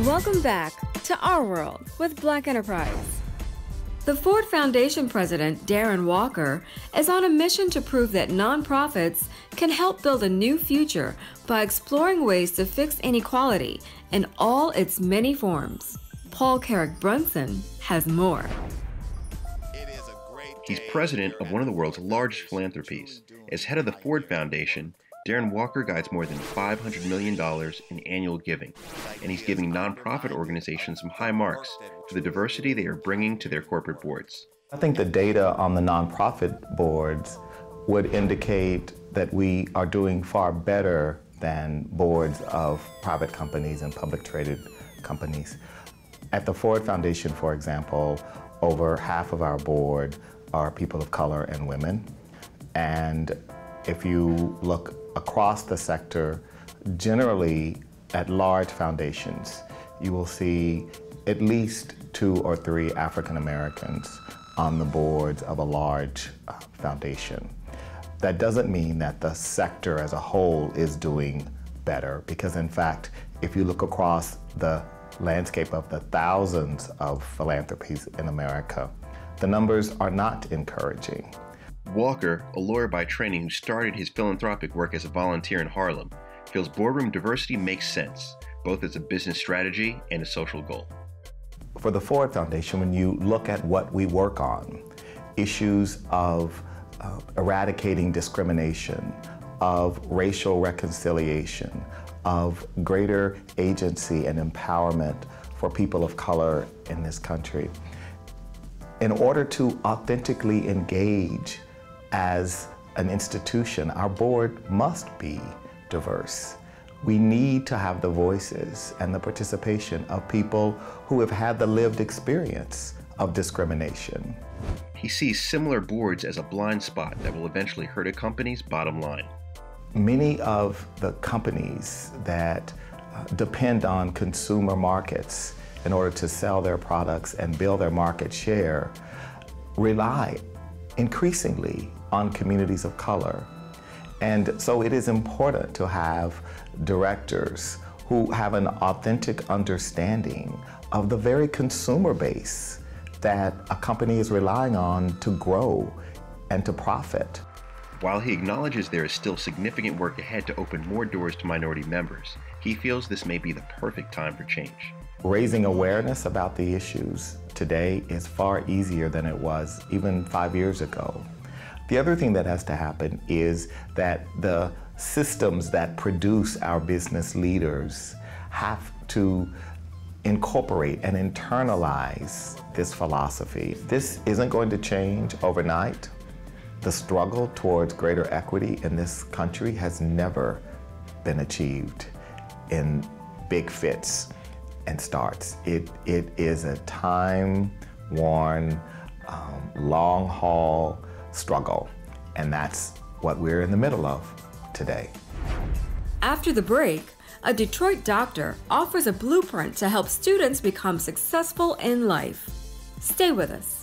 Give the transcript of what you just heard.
Welcome back to Our World with Black Enterprise. The Ford Foundation president, Darren Walker, is on a mission to prove that nonprofits can help build a new future by exploring ways to fix inequality in all its many forms. Paul Carrick Brunson has more. He's president of one of the world's largest philanthropies. As head of the Ford Foundation, Darren Walker guides more than $500 million in annual giving, and he's giving nonprofit organizations some high marks for the diversity they are bringing to their corporate boards. I think the data on the nonprofit boards would indicate that we are doing far better than boards of private companies and public traded companies. At the Ford Foundation, for example, over half of our board are people of color and women. And if you look across the sector, generally at large foundations, you will see at least 2 or 3 African Americans on the boards of a large foundation. That doesn't mean that the sector as a whole is doing better, because in fact, if you look across the landscape of the thousands of philanthropies in America, the numbers are not encouraging. Walker, a lawyer by training who started his philanthropic work as a volunteer in Harlem, feels boardroom diversity makes sense, both as a business strategy and a social goal. For the Ford Foundation, when you look at what we work on, issues of eradicating discrimination, of racial reconciliation, of greater agency and empowerment for people of color in this country, in order to authentically engage as an institution, our board must be diverse. We need to have the voices and the participation of people who have had the lived experience of discrimination. He sees similar boards as a blind spot that will eventually hurt a company's bottom line. Many of the companies that depend on consumer markets in order to sell their products and build their market share rely increasingly on communities of color. And so it is important to have directors who have an authentic understanding of the very consumer base that a company is relying on to grow and to profit. While he acknowledges there is still significant work ahead to open more doors to minority members, he feels this may be the perfect time for change. Raising awareness about the issues today is far easier than it was even 5 years ago. The other thing that has to happen is that the systems that produce our business leaders have to incorporate and internalize this philosophy. This isn't going to change overnight. The struggle towards greater equity in this country has never been achieved in big fits and starts. It is a time-worn, long-haul struggle, and that's what we're in the middle of today. After the break, a Detroit doctor offers a blueprint to help students become successful in life. Stay with us.